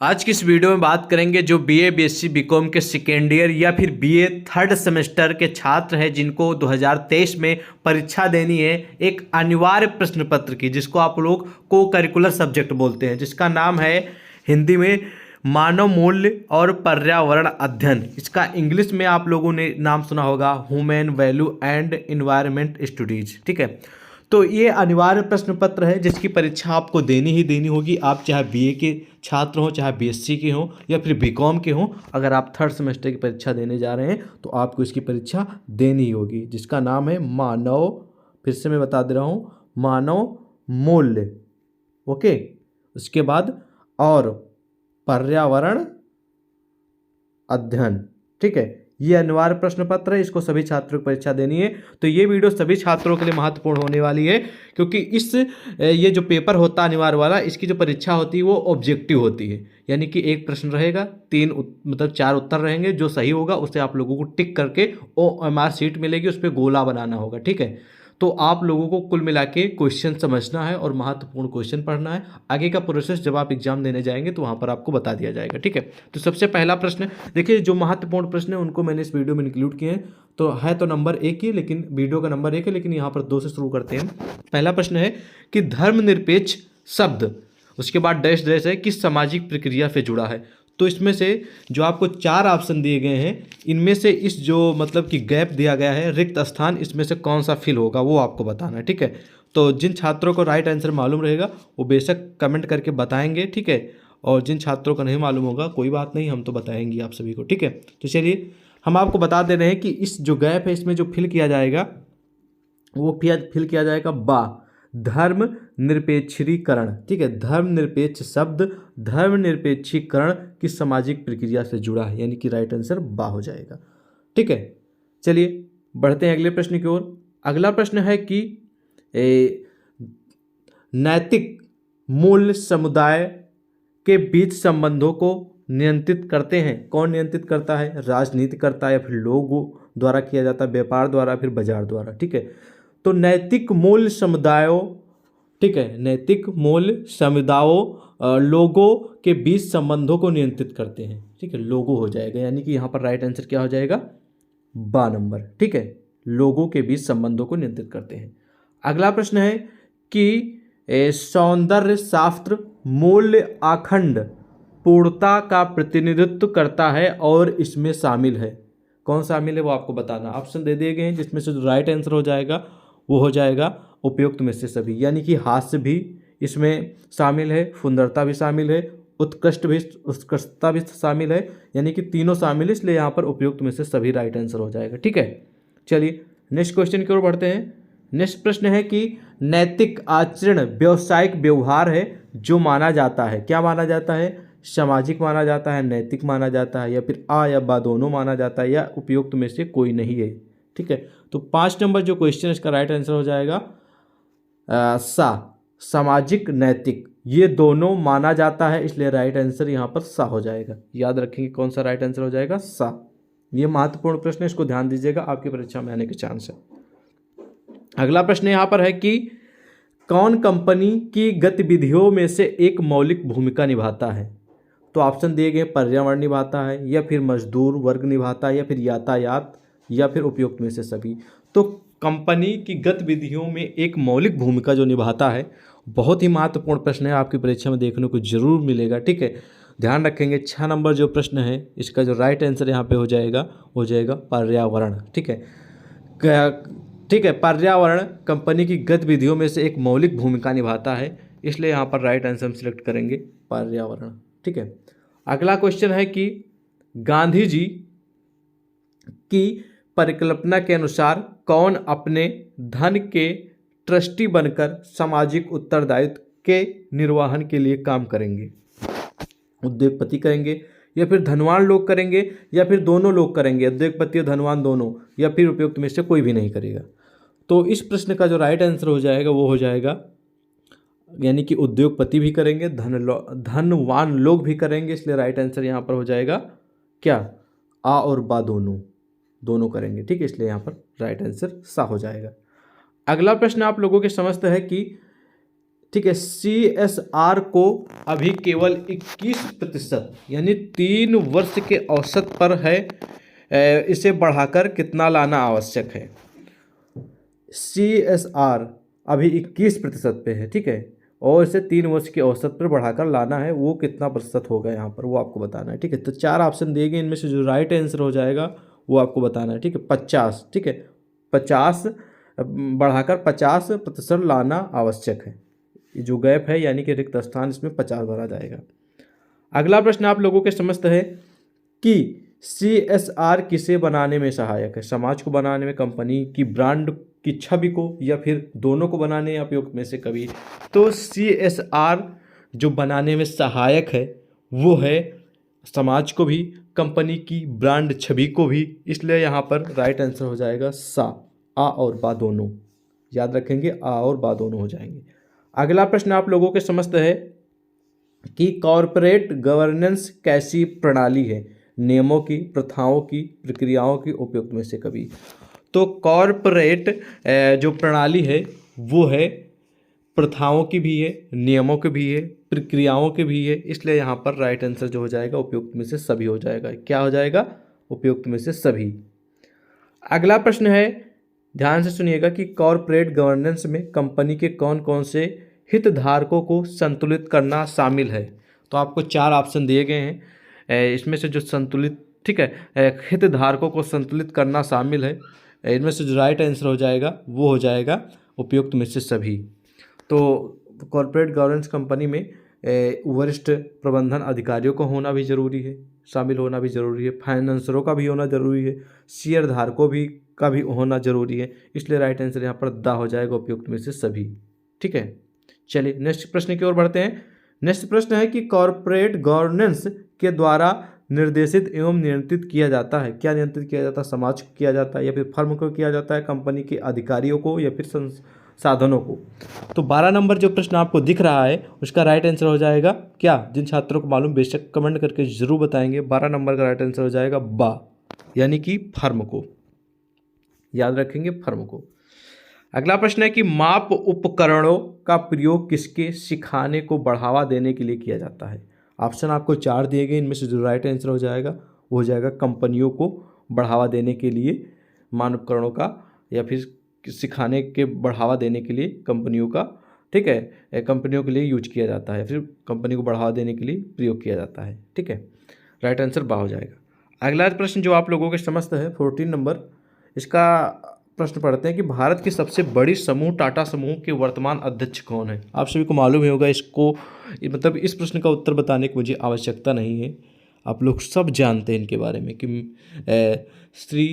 आज की इस वीडियो में बात करेंगे जो बीए, बीएससी, बीकॉम के सेकेंड ईयर या फिर बीए थर्ड सेमेस्टर के छात्र हैं जिनको 2023 में परीक्षा देनी है एक अनिवार्य प्रश्न पत्र की, जिसको आप लोग को करिकुलर सब्जेक्ट बोलते हैं, जिसका नाम है हिंदी में मानव मूल्य और पर्यावरण अध्ययन। इसका इंग्लिश में आप लोगों ने नाम सुना होगा human value and environment studies. ठीक है, तो ये अनिवार्य प्रश्न पत्र है जिसकी परीक्षा आपको देनी ही देनी होगी। आप चाहे बीए के छात्र हो, चाहे बीएससी के हो या फिर बीकॉम के हो, अगर आप थर्ड सेमेस्टर की परीक्षा देने जा रहे हैं तो आपको इसकी परीक्षा देनी ही होगी, जिसका नाम है मानव, फिर से मैं बता दे रहा हूँ, मानव मूल्य। ओके, उसके बाद और पर्यावरण अध्ययन। ठीक है, ये अनिवार्य प्रश्न पत्र है, इसको सभी छात्रों को परीक्षा देनी है। तो ये वीडियो सभी छात्रों के लिए महत्वपूर्ण होने वाली है, क्योंकि ये जो पेपर होता है अनिवार्य वाला, इसकी जो परीक्षा होती है वो ऑब्जेक्टिव होती है, यानी कि एक प्रश्न रहेगा, मतलब 4 उत्तर रहेंगे, जो सही होगा उसे आप लोगों को टिक करके OMR शीट मिलेगी, उस पर गोला बनाना होगा। ठीक है, तो आप लोगों को कुल मिला के क्वेश्चन समझना है और महत्वपूर्ण क्वेश्चन पढ़ना है। आगे का प्रोसेस जब आप एग्जाम देने जाएंगे तो वहाँ पर आपको बता दिया जाएगा। ठीक है, तो सबसे पहला प्रश्न देखिए, जो महत्वपूर्ण प्रश्न है उनको मैंने इस वीडियो में इंक्लूड किए हैं, तो है तो नंबर 1 ही, लेकिन वीडियो का नंबर 1 है, लेकिन यहाँ पर 2 से शुरू करते हैं। पहला प्रश्न है कि धर्मनिरपेक्ष शब्द, उसके बाद डैश डैश है, किस सामाजिक प्रक्रिया से जुड़ा है। तो इसमें से जो आपको 4 ऑप्शन दिए गए हैं, इनमें से इस जो मतलब कि गैप दिया गया है, रिक्त स्थान, इसमें से कौन सा फिल होगा वो आपको बताना है। ठीक है, तो जिन छात्रों को राइट आंसर मालूम रहेगा वो बेशक कमेंट करके बताएंगे। ठीक है, और जिन छात्रों को नहीं मालूम होगा कोई बात नहीं, हम तो बताएंगे आप सभी को। ठीक है, तो चलिए हम आपको बता दे रहे हैं कि इस जो गैप है इसमें जो फिल किया जाएगा वो फिल किया जाएगा धर्म निरपेक्षीकरण। ठीक है, धर्म निरपेक्ष शब्द धर्म निरपेक्षीकरण की सामाजिक प्रक्रिया से जुड़ा है, यानी कि राइट आंसर हो जाएगा। ठीक है, चलिए बढ़ते हैं अगले प्रश्न की ओर। अगला प्रश्न है कि नैतिक मूल्य समुदाय के बीच संबंधों को नियंत्रित करते हैं। कौन नियंत्रित करता है? राजनीति करता है, या फिर लोगों द्वारा किया जाता है, व्यापार द्वारा, फिर बाजार द्वारा। ठीक है, तो नैतिक मूल्य समुदायों, ठीक है, नैतिक मूल्य समुदायों लोगों के बीच संबंधों को नियंत्रित करते हैं। ठीक है, लोगों हो जाएगा, यानी कि यहाँ पर राइट आंसर क्या हो जाएगा? नंबर। ठीक है, लोगों के बीच संबंधों को नियंत्रित करते हैं। अगला प्रश्न है कि सौंदर्य शास्त्र मूल्य अखंड पूर्णता का प्रतिनिधित्व करता है और इसमें शामिल है। कौन शामिल है वो आपको बताना। ऑप्शन दे दिए गए हैं, जिसमें से जो राइट आंसर हो जाएगा वो हो जाएगा उपयुक्त में से सभी, यानी कि हास्य भी इसमें शामिल है, सुंदरता भी शामिल है, उत्कृष्टता भी शामिल है, यानी कि तीनों शामिल है, इसलिए यहाँ पर उपयुक्त में से सभी राइट आंसर हो जाएगा। ठीक है, चलिए नेक्स्ट क्वेश्चन की ओर बढ़ते हैं। नेक्स्ट प्रश्न है कि नैतिक आचरण व्यावसायिक व्यवहार है जो माना जाता है। क्या माना जाता है? सामाजिक माना जाता है, नैतिक माना जाता है, या फिर या बा दोनों माना जाता है, या उपयुक्त में से कोई नहीं है। ठीक है, तो 5 नंबर जो क्वेश्चन इसका राइट आंसर हो जाएगा सामाजिक नैतिक, ये दोनों माना जाता है, इसलिए राइट आंसर यहाँ पर हो जाएगा। याद रखेंगे कौन सा राइट आंसर हो जाएगा? ये महत्वपूर्ण प्रश्न है, इसको ध्यान दीजिएगा, आपकी परीक्षा में आने के चांस है। अगला प्रश्न यहाँ पर है कि कौन कंपनी की गतिविधियों में से एक मौलिक भूमिका निभाता है। तो ऑप्शन दिए गए, पर्यावरण निभाता है, या फिर मजदूर वर्ग निभाता है, या फिर यातायात, या फिर उपयुक्त में से सभी। तो कंपनी की गतिविधियों में एक मौलिक भूमिका जो निभाता है, बहुत ही महत्वपूर्ण प्रश्न है, आपकी परीक्षा में देखने को जरूर मिलेगा। ठीक है, ध्यान रखेंगे 6 नंबर जो प्रश्न है इसका जो राइट आंसर यहाँ पे हो जाएगा पर्यावरण। ठीक है, ठीक है, पर्यावरण कंपनी की गतिविधियों में से एक मौलिक भूमिका निभाता है, इसलिए यहाँ पर राइट आंसर हम सिलेक्ट करेंगे पर्यावरण। ठीक है, अगला क्वेश्चन है कि गांधी जी की परिकल्पना के अनुसार कौन अपने धन के ट्रस्टी बनकर सामाजिक उत्तरदायित्व के निर्वहन के लिए काम करेंगे। उद्योगपति करेंगे, या फिर धनवान लोग करेंगे, या फिर दोनों लोग करेंगे, उद्योगपति और धनवान दोनों, या फिर उपयुक्त में से कोई भी नहीं करेगा। तो इस प्रश्न का जो राइट आंसर हो जाएगा वो हो जाएगा, यानी कि उद्योगपति भी करेंगे, धनवान लोग भी करेंगे, इसलिए राइट आंसर यहाँ पर हो जाएगा क्या? और बा दोनों करेंगे। ठीक है, इसलिए यहाँ पर राइट आंसर हो जाएगा। अगला प्रश्न आप लोगों के समझते हैं कि ठीक है, CSR को अभी केवल 21% यानी 3 वर्ष के औसत पर है। इसे बढ़ाकर कितना लाना आवश्यक है? CSR अभी 21% पे है, ठीक है, और इसे 3 वर्ष के औसत पर बढ़ाकर लाना है, वो कितना प्रतिशत होगा यहाँ पर वो आपको बताना है। ठीक है, तो 4 ऑप्शन दिए गए, इनमें से जो राइट आंसर हो जाएगा वो आपको बताना है। ठीक है, 50, ठीक है, 50 बढ़ाकर 50% लाना आवश्यक है। जो गैप है यानी कि रिक्त स्थान, इसमें 50 भरा जाएगा। अगला प्रश्न आप लोगों के समझ है कि CSR किसे बनाने में सहायक है? समाज को बनाने में, कंपनी की ब्रांड की छवि को, या फिर दोनों को बनाने या उपयुक्त में से कभी? तो CSR जो बनाने में सहायक है वो है समाज को भी, कंपनी की ब्रांड छवि को भी, इसलिए यहाँ पर राइट आंसर हो जाएगा सा। आ और बा दोनों, याद रखेंगे, आ और बा दोनों हो जाएंगे। अगला प्रश्न आप लोगों के समझ है कि कॉरपोरेट गवर्नेंस कैसी प्रणाली है? नियमों की, प्रथाओं की, प्रक्रियाओं की, उपयुक्त में से कभी? तो कॉरपोरेट जो प्रणाली है वो है प्रथाओं की भी है, नियमों की भी है, प्रक्रियाओं की भी है, इसलिए यहाँ पर राइट आंसर जो हो जाएगा उपयुक्त में से सभी हो जाएगा। क्या हो जाएगा? उपयुक्त में से सभी। अगला प्रश्न है, ध्यान से सुनिएगा कि कॉरपोरेट गवर्नेंस में कंपनी के कौन कौन से हितधारकों को संतुलित करना शामिल है? तो आपको 4 ऑप्शन दिए गए हैं, इसमें से जो संतुलित, ठीक है, हितधारकों को संतुलित करना शामिल है, इनमें से जो राइट आंसर हो जाएगा वो हो जाएगा उपयुक्त में से सभी। तो कॉरपोरेट गवर्नेंस कंपनी में वरिष्ठ प्रबंधन अधिकारियों को होना भी जरूरी है, शामिल होना भी जरूरी है, फाइनेंसरों का भी होना जरूरी है, शेयर धारकों भी का भी होना जरूरी है, इसलिए राइट आंसर यहाँ पर दा हो जाएगा उपयुक्त में से सभी। ठीक है, चलिए नेक्स्ट प्रश्न की ओर बढ़ते हैं। नेक्स्ट प्रश्न है कि कॉरपोरेट गवर्नेंस के द्वारा निर्देशित एवं नियंत्रित किया जाता है? क्या नियंत्रित किया जाता है? समाज को किया जाता है, या फिर फर्म को किया जाता है, कंपनी के अधिकारियों को, या फिर साधनों को? तो 12 नंबर जो प्रश्न आपको दिख रहा है उसका राइट आंसर हो जाएगा क्या? जिन छात्रों को मालूम बेशक कमेंट करके जरूर बताएंगे। 12 नंबर का राइट आंसर हो जाएगा बा, यानी कि फर्म को, याद रखेंगे, फर्म को। अगला प्रश्न है कि माप उपकरणों का प्रयोग किसके सिखाने को बढ़ावा देने के लिए किया जाता है? ऑप्शन आपको 4 दिए गए, इनमें से जो राइट आंसर हो जाएगा वो हो जाएगा कंपनियों को बढ़ावा देने के लिए मान उपकरणों का, या फिर सिखाने के बढ़ावा देने के लिए कंपनियों का, ठीक है, कंपनियों के लिए यूज किया जाता है, फिर कंपनी को बढ़ावा देने के लिए प्रयोग किया जाता है। ठीक है, राइट आंसर बा हो जाएगा। अगला प्रश्न जो आप लोगों के समझ है 14 नंबर, इसका प्रश्न पढ़ते हैं कि भारत की सबसे बड़ी समूह टाटा समूह के वर्तमान अध्यक्ष कौन है? आप सभी को मालूम ही होगा इसको, मतलब इस प्रश्न का उत्तर बताने की मुझे आवश्यकता नहीं है, आप लोग सब जानते हैं इनके बारे में कि श्री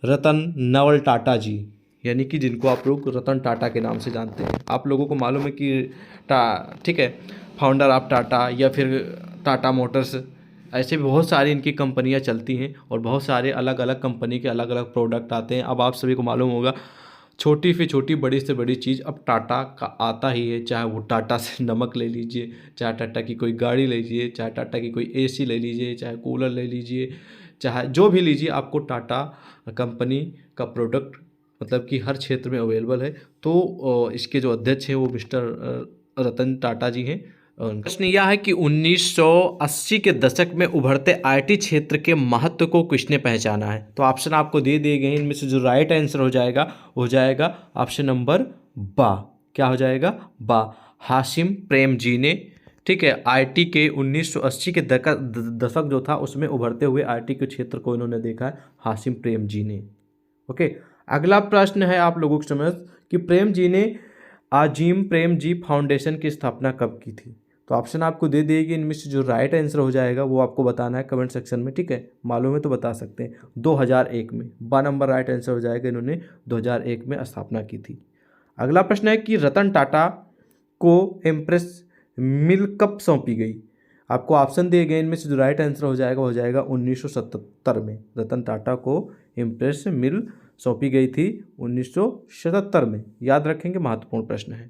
रतन नवल टाटा जी, यानी कि जिनको आप लोग रतन टाटा के नाम से जानते हैं। आप लोगों को मालूम है कि ठीक है, फाउंडर ऑफ टाटा, या फिर टाटा मोटर्स, ऐसे भी बहुत सारी इनकी कंपनियां चलती हैं और बहुत सारे अलग अलग कंपनी के अलग अलग प्रोडक्ट आते हैं। अब आप सभी को मालूम होगा, छोटी से छोटी, बड़ी से बड़ी चीज़ अब टाटा का आता ही है, चाहे वो टाटा से नमक ले लीजिए, चाहे टाटा की कोई गाड़ी ले लीजिए, चाहे टाटा की कोई AC ले लीजिए, चाहे कूलर ले लीजिए, चाहे जो भी लीजिए, आपको टाटा कंपनी का प्रोडक्ट मतलब कि हर क्षेत्र में अवेलेबल है। तो इसके जो अध्यक्ष हैं वो मिस्टर रतन टाटा जी हैं। प्रश्न यह है कि 1980 के दशक में उभरते IT क्षेत्र के महत्व को किसने पहचाना है? तो ऑप्शन आपको दे दिए गए, इनमें से जो राइट आंसर हो जाएगा वो हो जाएगा ऑप्शन नंबर बा। क्या हो जाएगा? बा, हाशिम प्रेमजी ने। ठीक है, IT के 1980 के दशक जो था उसमें उभरते हुए IT के क्षेत्र को इन्होंने देखा है, हाशिम प्रेमजी ने। ओके, अगला प्रश्न है आप लोगों को समझ कि प्रेम जी ने आजीम प्रेम जी फाउंडेशन की स्थापना कब की थी? तो ऑप्शन आपको दे देगी, इनमें से जो राइट आंसर हो जाएगा वो आपको बताना है कमेंट सेक्शन में। ठीक है, मालूम है तो बता सकते हैं। 2001 में, 12 नंबर राइट आंसर हो जाएगा, इन्होंने 2001 में स्थापना की थी। अगला प्रश्न है कि रतन टाटा को एम्प्रेस मिल कब सौंपी गई? आपको ऑप्शन दिए गए, इनमें से जो राइट आंसर हो जाएगा हो जाएगा 1977 में रतन टाटा को एम्प्रेस मिल सौंपी गई थी 1977 में, याद रखेंगे, महत्वपूर्ण प्रश्न है।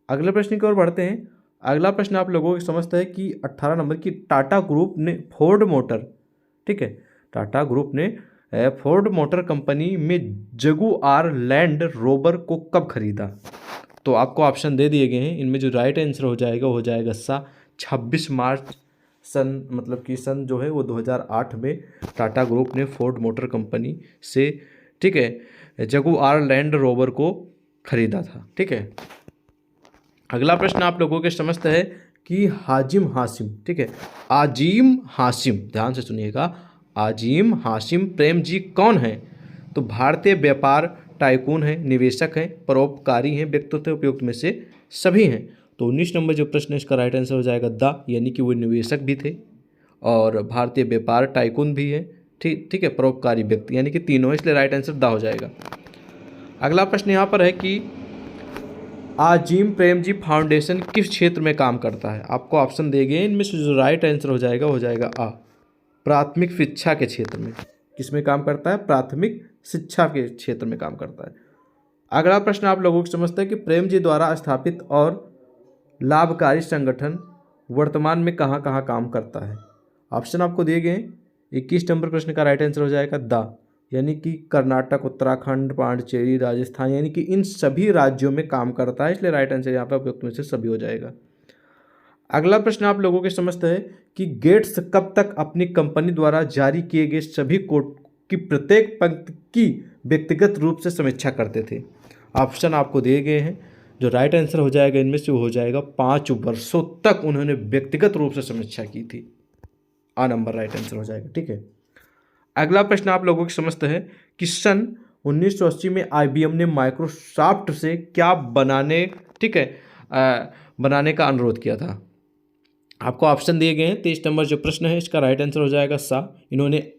अगले प्रश्न की ओर बढ़ते हैं। अगला प्रश्न आप लोगों को समझता है कि 18 नंबर की टाटा ग्रुप ने फोर्ड मोटर, ठीक है, टाटा ग्रुप ने फोर्ड मोटर कंपनी में जगुआर लैंड रोवर को कब खरीदा? तो आपको ऑप्शन दे दिए गए हैं, इनमें जो राइट आंसर हो जाएगा वो हो जाएगा सा। 26 मार्च सन मतलब कि सन जो है वो 2008 में टाटा ग्रुप ने फोर्ड मोटर कंपनी से, ठीक है, जगुआर लैंड रोवर को खरीदा था। ठीक है, अगला प्रश्न आप लोगों के समझते हैं कि हाजिम हाशिम, ठीक है, आजिम हाशिम, ध्यान से सुनिएगा, आजिम हाशिम प्रेमजी कौन है? तो भारतीय व्यापार टाइकून है, निवेशक हैं, परोपकारी हैं, व्यक्तित्व उपयुक्त में से सभी हैं। तो 19 नंबर जो प्रश्न है इसका राइट आंसर हो जाएगा द, यानी कि वो निवेशक भी थे और भारतीय व्यापार टाइकून भी है, ठीक है, परोपकारी व्यक्ति, यानी कि तीनों, इसलिए राइट आंसर द हो जाएगा। अगला प्रश्न यहाँ पर है कि आजिम प्रेमजी फाउंडेशन किस क्षेत्र में काम करता है? आपको ऑप्शन दिए गए, इनमें से जो राइट आंसर हो जाएगा आ, प्राथमिक शिक्षा के क्षेत्र में। किस में काम करता है? प्राथमिक शिक्षा के क्षेत्र में काम करता है। अगला प्रश्न आप लोगों को समझते हैं कि प्रेमजी द्वारा स्थापित और लाभकारी संगठन वर्तमान में कहाँ कहाँ काम करता है? ऑप्शन आपको दिए गए। 21 नंबर प्रश्न का राइट आंसर हो जाएगा द, यानी कि कर्नाटक, उत्तराखंड, पांडिचेरी, राजस्थान, यानी कि इन सभी राज्यों में काम करता है, इसलिए राइट आंसर यहाँ पर उपयुक्त में से सभी हो जाएगा। अगला प्रश्न आप लोगों के समझते हैं कि गेट्स कब तक अपनी कंपनी द्वारा जारी किए गए सभी कोड की प्रत्येक पंक्ति की व्यक्तिगत रूप से समीक्षा करते थे? ऑप्शन आपको दिए गए हैं, जो राइट आंसर हो जाएगा इनमें से वो हो जाएगा 5 वर्षों तक उन्होंने व्यक्तिगत रूप से समीक्षा की थी। आ नंबर राइट आंसर हो जाएगा। ठीक है, अगला प्रश्न आप लोगों की समझते हैं कि सन 1980 में IBM ने माइक्रोसॉफ्ट से क्या बनाने, ठीक है, बनाने का अनुरोध किया था? आपको ऑप्शन दिए गए हैं। 23 नंबर जो प्रश्न है इसका राइट आंसर हो जाएगा सा। इन्होंने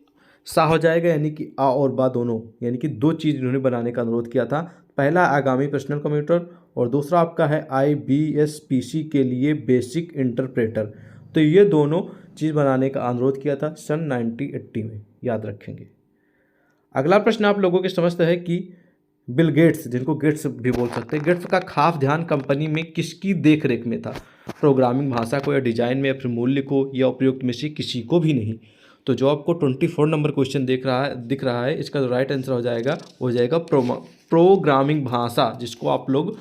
सा हो जाएगा, यानी कि आ और बा दोनों, यानी कि दो चीज़ इन्होंने बनाने का अनुरोध किया था। पहला आगामी पर्सनल कंप्यूटर और दूसरा आपका है IBS PC के लिए बेसिक इंटरप्रेटर। तो ये दोनों चीज़ बनाने का अनुरोध किया था सन 1980 में, याद रखेंगे। अगला प्रश्न आप लोगों के समझते हैं कि बिल गेट्स, जिनको गेट्स भी बोल सकते हैं, गेट्स का खास ध्यान कंपनी में किसकी देखरेख में था? प्रोग्रामिंग भाषा को या डिजाइन में या फिर मूल्य को या उपयुक्त में से किसी को भी नहीं। तो जो आपको 24 नंबर क्वेश्चन दिख रहा है इसका जो राइट आंसर हो जाएगा वो हो जाएगा प्रोग्रामिंग भाषा, जिसको आप लोग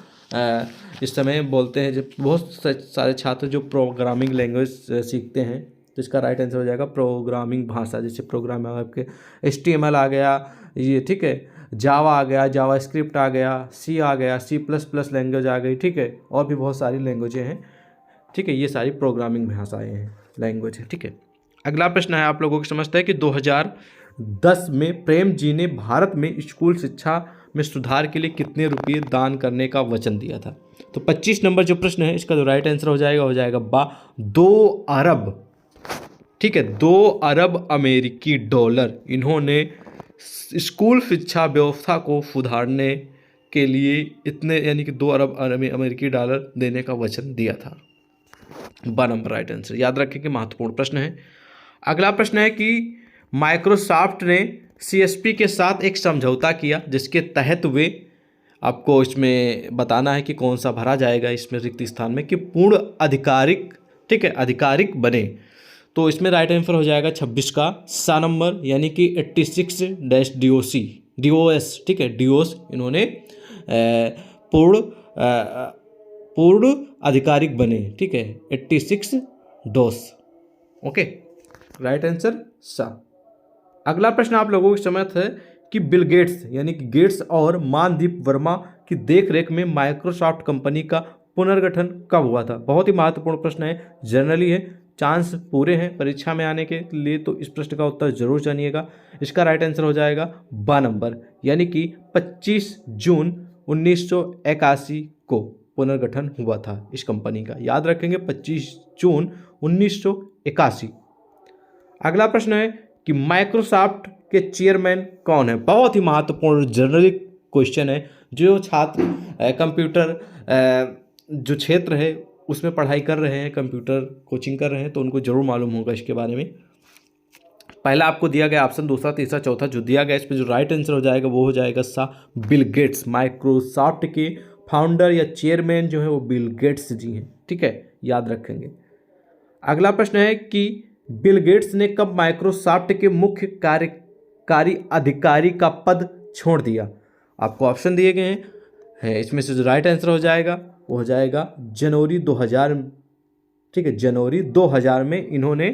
इस समय बोलते हैं। जब बहुत सारे छात्र जो प्रोग्रामिंग लैंग्वेज सीखते हैं तो इसका राइट आंसर हो जाएगा प्रोग्रामिंग भाषा। जैसे प्रोग्राम आपके HTML आ गया, ये ठीक है, जावा आ गया, जावा स्क्रिप्ट आ गया, सी आ गया, C++ लैंग्वेज आ गई, ठीक है, और भी बहुत सारी लैंग्वेजें हैं, ठीक है, ये सारी प्रोग्रामिंग भाषाएं हैं, लैंग्वेज है। ठीक है, अगला प्रश्न है आप लोगों को समझते हैं कि 2010 में प्रेम जी ने भारत में स्कूल शिक्षा में सुधार के लिए कितने रुपये दान करने का वचन दिया था? तो 25 नंबर जो प्रश्न है इसका जो राइट आंसर हो जाएगा 2 अरब, ठीक है, 2 अरब अमेरिकी डॉलर इन्होंने स्कूल शिक्षा व्यवस्था को सुधारने के लिए इतने, यानी कि 2 अरब अमेरिकी डॉलर देने का वचन दिया था। 12 नंबर राइट आंसर, याद रखें कि महत्वपूर्ण प्रश्न है। अगला प्रश्न है कि माइक्रोसॉफ्ट ने CSP के साथ एक समझौता किया जिसके तहत वे, आपको इसमें बताना है कि कौन सा भरा जाएगा इसमें रिक्त स्थान में, कि पूर्ण आधिकारिक, ठीक है, आधिकारिक बने। तो इसमें राइट आंसर हो जाएगा 26 का सा नंबर, यानी कि 86-DOS, ठीक है, DOS इन्होंने पूर्ण आधिकारिक बने, ठीक है, 86 DOS। ओके, राइट आंसर सा। अगला प्रश्न आप लोगों को समझ है कि बिल गेट्स, यानी कि गेट्स और मानदीप वर्मा की देखरेख में माइक्रोसॉफ्ट कंपनी का पुनर्गठन कब हुआ था? बहुत ही महत्वपूर्ण प्रश्न है, जनरली है, चांस पूरे हैं परीक्षा में आने के लिए, तो इस प्रश्न का उत्तर जरूर जानिएगा। इसका राइट आंसर हो जाएगा 12 नंबर, यानी कि 25 जून 1981 को पुनर्गठन हुआ था इस कंपनी का, याद रखेंगे 25 जून 1981। अगला प्रश्न है कि माइक्रोसॉफ्ट के चेयरमैन कौन है? बहुत ही महत्वपूर्ण जनरल क्वेश्चन है। जो छात्र कंप्यूटर जो क्षेत्र है उसमें पढ़ाई कर रहे हैं, कंप्यूटर कोचिंग कर रहे हैं, तो उनको जरूर मालूम होगा इसके बारे में। पहला आपको दिया गया ऑप्शन, दूसरा, तीसरा, चौथा जो दिया गया, इस पर जो राइट आंसर हो जाएगा वो हो जाएगा सा, बिल गेट्स। माइक्रोसॉफ्ट के फाउंडर या चेयरमैन जो है वो बिल गेट्स जी हैं, ठीक है, याद रखेंगे। अगला प्रश्न है कि बिल गेट्स ने कब माइक्रोसॉफ्ट के मुख्य कार्यकारी अधिकारी का पद छोड़ दिया? आपको ऑप्शन दिए गए हैं, है। इसमें से जो राइट आंसर हो जाएगा वो हो जाएगा जनवरी 2000। ठीक है, जनवरी 2000 में इन्होंने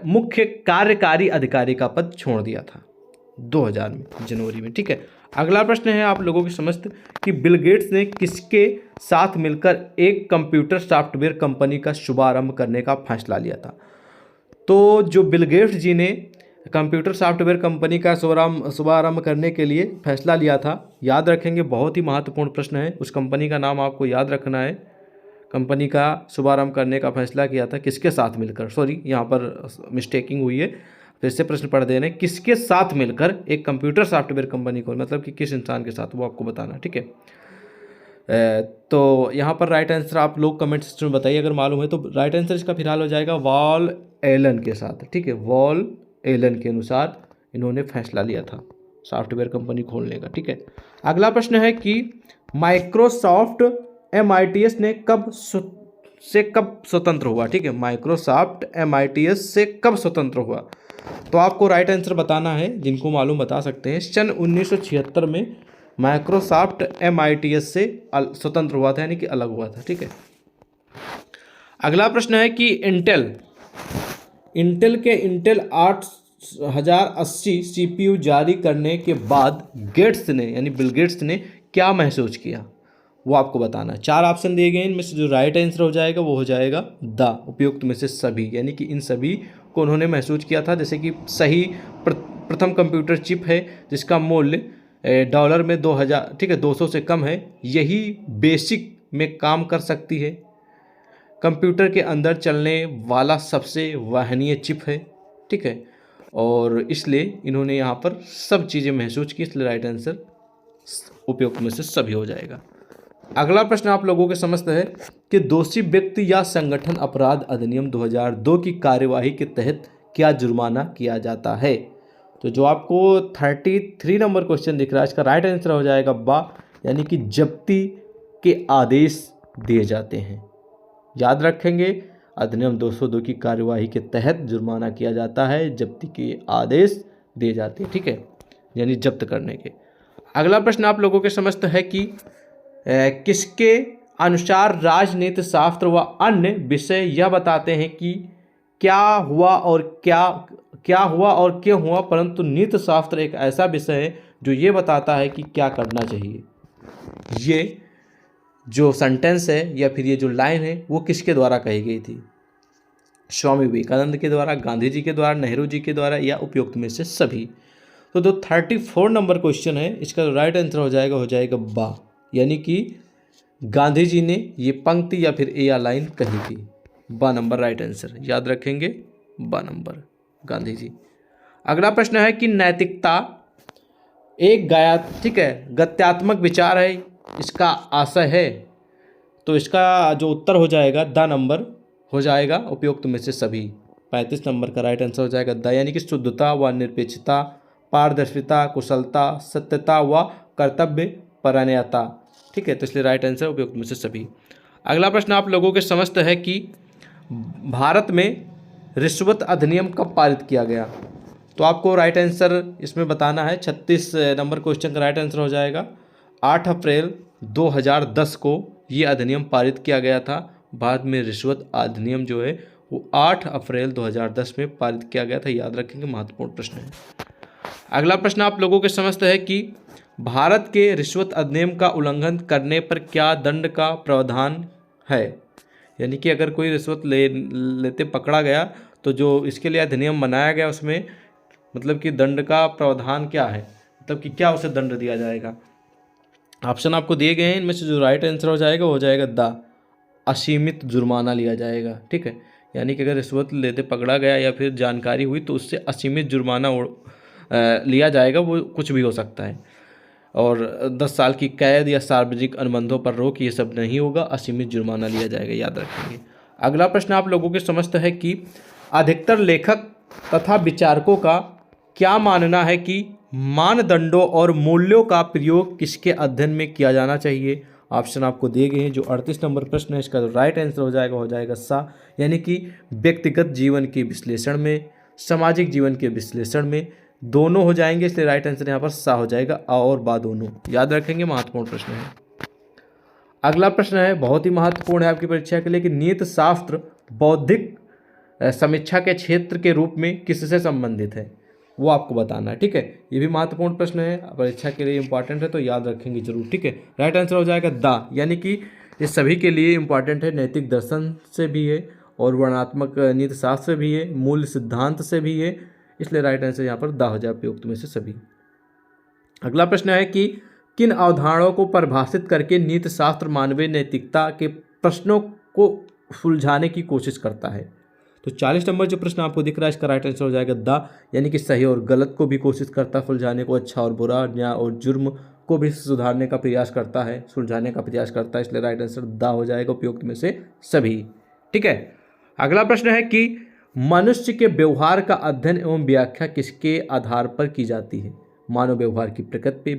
मुख्य कार्यकारी अधिकारी का पद छोड़ दिया था 2000 में, जनवरी में। ठीक है, अगला प्रश्न है आप लोगों की समझ कि बिल गेट्स ने किसके साथ मिलकर एक कंप्यूटर सॉफ्टवेयर कंपनी का शुभारंभ करने का फैसला लिया था। तो जो बिल गेट्स जी ने कंप्यूटर सॉफ्टवेयर कंपनी का शुभारंभ करने के लिए फैसला लिया था, याद रखेंगे, बहुत ही महत्वपूर्ण प्रश्न है। उस कंपनी का नाम आपको याद रखना है। कंपनी का शुभारंभ करने का फैसला किया था किसके साथ मिलकर, सॉरी यहाँ पर मिस्टेकिंग हुई है, फिर से प्रश्न पढ़ देने, किसके साथ मिलकर एक कंप्यूटर सॉफ्टवेयर कंपनी को, मतलब कि किस इंसान के साथ, वो आपको बताना। ठीक है, तो यहाँ पर राइट आंसर आप लोग कमेंट सेक्शन में बताइए अगर मालूम है तो। राइट आंसर इसका फिलहाल हो जाएगा वॉल एलन के साथ। ठीक है, वॉल एलन के अनुसार इन्होंने फैसला लिया था सॉफ्टवेयर कंपनी खोलने का। ठीक है, अगला प्रश्न है कि माइक्रोसॉफ्ट MITS ने कब स्वतंत्र हुआ। ठीक है, माइक्रोसॉफ्ट MITS से कब स्वतंत्र हुआ, तो आपको राइट आंसर बताना है। जिनको मालूम बता सकते हैं। सन 1976 में माइक्रोसॉफ्ट MITS से स्वतंत्र हुआ था, यानी कि अलग हुआ था। ठीक है, अगला प्रश्न है कि इंटेल के इंटेल 8080 CPU जारी करने के बाद गेट्स ने, यानी बिल गेट्स ने क्या महसूस किया, वो आपको बताना है। 4 ऑप्शन दिए गए, इनमें से जो राइट आंसर हो जाएगा वो हो जाएगा द, उपयुक्त में से सभी, यानी कि इन सभी को उन्होंने महसूस किया था। जैसे कि सही प्रथम कंप्यूटर चिप है जिसका मूल्य डॉलर में 2000, ठीक है, 200 से कम है, यही बेसिक में काम कर सकती है। कंप्यूटर के अंदर चलने वाला सबसे वहनीय चिप है। ठीक है, और इसलिए इन्होंने यहाँ पर सब चीज़ें महसूस की, इसलिए राइट आंसर उपयुक्त में से सभी हो जाएगा। अगला प्रश्न आप लोगों के समझ है कि दोषी व्यक्ति या संगठन अपराध अधिनियम 2002 की कार्यवाही के तहत क्या जुर्माना किया जाता है। तो जो आपको 33 नंबर क्वेश्चन दिख रहा है, इसका राइट आंसर हो जाएगा बा, यानी कि जब्ती के आदेश दिए जाते हैं। याद रखेंगे, अधिनियम 202 की कार्यवाही के तहत जुर्माना किया जाता है, जब्ती के आदेश दिए जाते हैं। ठीक है, यानी जब्त करने के। अगला प्रश्न आप लोगों के समझ है कि किसके अनुसार राजनीति शास्त्र व अन्य विषय यह बताते हैं कि क्या हुआ और क्यों हुआ, परंतु नीति शास्त्र एक ऐसा विषय है जो ये बताता है कि क्या करना चाहिए। ये जो सेंटेंस है या फिर ये जो लाइन है वो किसके द्वारा कही गई थी, स्वामी विवेकानंद के द्वारा, गांधी जी के द्वारा, नेहरू जी के द्वारा, या उपयुक्त में से सभी। तो जो 34 नंबर क्वेश्चन है इसका जो राइट आंसर हो जाएगा बा, यानी कि गांधी जी ने ये पंक्ति या फिर या लाइन कही थी। बा नंबर राइट आंसर, याद रखेंगे, बा नंबर गांधी जी। अगला प्रश्न है कि नैतिकता एक गत्यात्मक विचार है, इसका आशय है, तो इसका जो उत्तर हो जाएगा द नंबर हो जाएगा, उपयुक्त में से सभी। 35 नंबर का राइट आंसर हो जाएगा द, यानी कि शुद्धता व निरपेक्षता, पारदर्शिता, कुशलता, सत्यता व कर्तव्य परायणता। ठीक है, तो इसलिए राइट आंसर उपयुक्त में से सभी। अगला प्रश्न आप लोगों के समझ है कि भारत में रिश्वत अधिनियम कब पारित किया गया, तो आपको राइट आंसर इसमें बताना है। 36 नंबर क्वेश्चन का राइट आंसर हो जाएगा 8 अप्रैल 2010 को ये अधिनियम पारित किया गया था। भारत में रिश्वत अधिनियम जो है वो 8 अप्रैल 2010 में पारित किया गया था, याद रखेंगे, महत्वपूर्ण प्रश्न है। अगला प्रश्न आप लोगों के समझ है कि भारत के रिश्वत अधिनियम का उल्लंघन करने पर क्या दंड का प्रावधान है, यानी कि अगर कोई रिश्वत लेते पकड़ा गया तो जो इसके लिए अधिनियम बनाया गया उसमें मतलब कि दंड का प्रावधान क्या है, मतलब कि क्या उसे दंड दिया जाएगा। ऑप्शन आपको दिए गए हैं, इनमें से जो राइट आंसर हो जाएगा द, असीमित जुर्माना लिया जाएगा। ठीक है, यानी कि अगर रिश्वत लेते पकड़ा गया या फिर जानकारी हुई तो उससे असीमित जुर्माना लिया जाएगा, वो कुछ भी हो सकता है। और 10 साल की कैद या सार्वजनिक अनुबंधों पर रोक, ये सब नहीं होगा, असीमित जुर्माना लिया जाएगा, याद रखेंगे। अगला प्रश्न आप लोगों के समझते हैं कि अधिकतर लेखक तथा विचारकों का क्या मानना है कि मानदंडों और मूल्यों का प्रयोग किसके अध्ययन में किया जाना चाहिए। ऑप्शन आपको दिए गए हैं। जो 38 नंबर प्रश्न है इसका राइट आंसर हो जाएगा सा, यानी कि व्यक्तिगत जीवन के विश्लेषण में, सामाजिक जीवन के विश्लेषण में, दोनों हो जाएंगे, इसलिए राइट आंसर यहाँ पर सा हो जाएगा, आ और बा दोनों, याद रखेंगे, महत्वपूर्ण प्रश्न है। अगला प्रश्न है, बहुत ही महत्वपूर्ण है आपकी परीक्षा के लिए, कि नीति शास्त्र बौद्धिक समीक्षा के क्षेत्र के रूप में किससे संबंधित है, वो आपको बताना है। ठीक है, ये भी महत्वपूर्ण प्रश्न है, परीक्षा के लिए इंपॉर्टेंट है, तो याद रखेंगे जरूर। ठीक है, राइट आंसर हो जाएगा द, यानी कि ये सभी के लिए इंपॉर्टेंट है। नैतिक दर्शन से भी है और वर्णनात्मक नीति शास्त्र से भी है, मूल सिद्धांत से भी है, इसलिए राइट आंसर यहाँ पर द हो जाए उपयुक्त में से सभी। अगला प्रश्न है कि किन अवधारणाओं को परिभाषित करके नीति शास्त्र मानवीय नैतिकता के प्रश्नों को सुलझाने की कोशिश करता है। तो 40 नंबर जो प्रश्न आपको दिख रहा है, इसका राइट आंसर हो जाएगा द, यानी कि सही और गलत को भी कोशिश करता है सुलझाने को, अच्छा और बुरा, न्याय और जुर्म को भी सुधारने का प्रयास करता है, सुलझाने का प्रयास करता है, इसलिए राइट आंसर द हो जाएगा उपयुक्त में से सभी। ठीक है, अगला प्रश्न है कि मनुष्य के व्यवहार का अध्ययन एवं व्याख्या किसके आधार पर की जाती है। मानव व्यवहार की प्रकृति,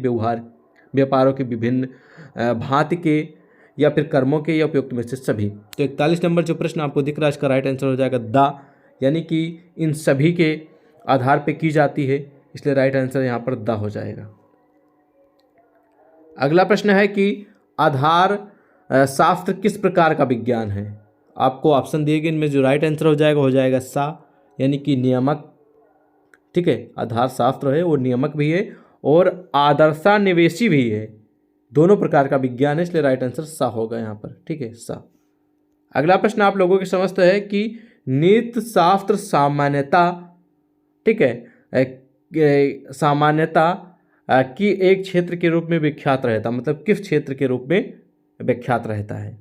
व्यापारों के विभिन्न भांति के, या फिर कर्मों के, या उपयुक्त में से सभी। तो 41 नंबर जो प्रश्न आपको दिख रहा है, इसका राइट आंसर हो जाएगा द, यानी कि इन सभी के आधार पर की जाती है, इसलिए राइट आंसर यहाँ पर द हो जाएगा। अगला प्रश्न है कि आधार शास्त्र किस प्रकार का विज्ञान है। आपको ऑप्शन दिए गए, इनमें जो राइट आंसर हो जाएगा सा, यानी कि नियामक। ठीक है, आधार शास्त्र है वो नियामक भी है और आदर्शान्वेषी भी है, दोनों प्रकार का विज्ञान है, इसलिए राइट आंसर सा होगा यहाँ पर। ठीक है, सा। अगला प्रश्न आप लोगों के समझ है कि नीति शास्त्र सामान्यता, ठीक है, सामान्यता की एक क्षेत्र के रूप में विख्यात रहता, मतलब किस क्षेत्र के रूप में विख्यात रहता है।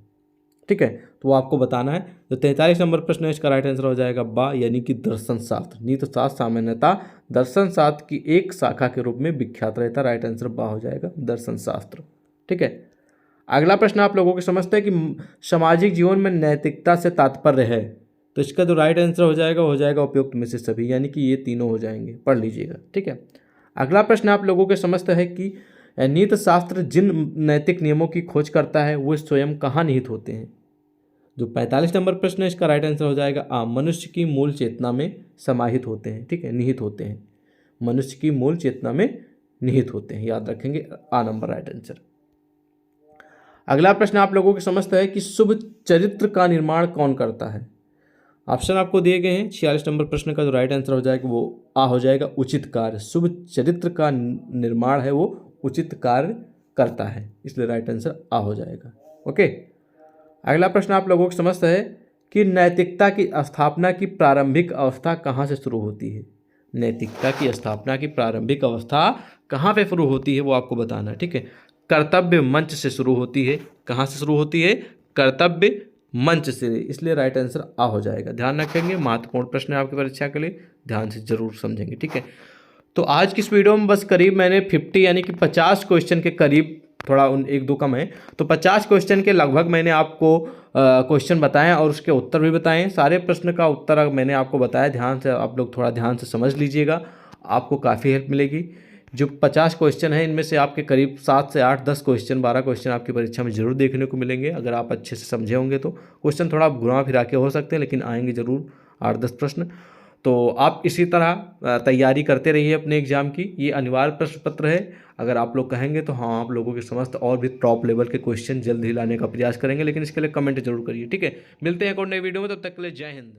ठीक है, तो वो आपको बताना है। तो 43 नंबर प्रश्न है, इसका राइट आंसर हो जाएगा बा, यानी कि दर्शन शास्त्र। नीति शास्त्र सामान्यता दर्शन शास्त्र की एक शाखा के रूप में विख्यात रहता, राइट आंसर बा हो जाएगा, दर्शन शास्त्र। ठीक है, अगला प्रश्न आप लोगों के समझते हैं कि सामाजिक जीवन में नैतिकता से तात्पर्य है, तो इसका जो राइट आंसर हो जाएगा उपयुक्त में से सभी, यानी कि ये तीनों हो जाएंगे, पढ़ लीजिएगा। ठीक है, अगला प्रश्न आप लोगों के समझते हैं कि नीति शास्त्र जिन नैतिक नियमों की खोज करता है वो स्वयं कहाँ निहित होते हैं। जो 45 नंबर प्रश्न है, इसका राइट आंसर हो जाएगा मनुष्य की मूल चेतना में समाहित होते हैं। ठीक है, निहित होते हैं, मनुष्य की मूल चेतना में निहित होते हैं, याद रखेंगे, नंबर राइट आंसर। अगला प्रश्न आप लोगों के समझते हैं कि शुभ चरित्र का निर्माण कौन करता है। ऑप्शन आपको दिए गए हैं। 46 नंबर प्रश्न का जो राइट आंसर हो जाएगा वो हो जाएगा उचित कार्य। शुभ चरित्र का निर्माण है वो उचित कार्य करता है, इसलिए राइट आंसर हो जाएगा। ओके, अगला प्रश्न आप लोगों को समझते हैं कि नैतिकता की स्थापना की प्रारंभिक अवस्था कहाँ से शुरू होती है। नैतिकता की स्थापना की प्रारंभिक अवस्था कहाँ पे शुरू होती है वो आपको बताना है। ठीक है, कर्तव्य मंच से शुरू होती है। कहाँ से शुरू होती है? कर्तव्य मंच से, इसलिए राइट आंसर हो जाएगा। ध्यान रखेंगे, महत्वपूर्ण प्रश्न है आपकी परीक्षा के लिए, ध्यान से जरूर समझेंगे। ठीक है, तो आज की इस वीडियो में बस करीब मैंने 50 यानी कि 50 क्वेश्चन के करीब, थोड़ा एक दो कम है, तो 50 क्वेश्चन के लगभग मैंने आपको क्वेश्चन बताएं और उसके उत्तर भी बताएं। सारे प्रश्न का उत्तर मैंने आपको बताया, ध्यान से आप लोग थोड़ा ध्यान से समझ लीजिएगा, आपको काफ़ी हेल्प मिलेगी। जो 50 क्वेश्चन हैं इनमें से आपके करीब 7 से 8, 10 क्वेश्चन, 12 क्वेश्चन आपकी परीक्षा में जरूर देखने को मिलेंगे अगर आप अच्छे से समझे होंगे तो। क्वेश्चन थोड़ा घुमा फिरा के हो सकते हैं लेकिन आएंगे जरूर 8-10 प्रश्न। तो आप इसी तरह तैयारी करते रहिए अपने एग्जाम की। ये अनिवार्य प्रश्न पत्र है, अगर आप लोग कहेंगे तो हाँ, आप लोगों के समस्त और भी टॉप लेवल के क्वेश्चन जल्द ही लाने का प्रयास करेंगे, लेकिन इसके लिए कमेंट जरूर करिए। ठीक है, मिलते हैं एक और नई वीडियो में, तब तक के लिए जय हिंद।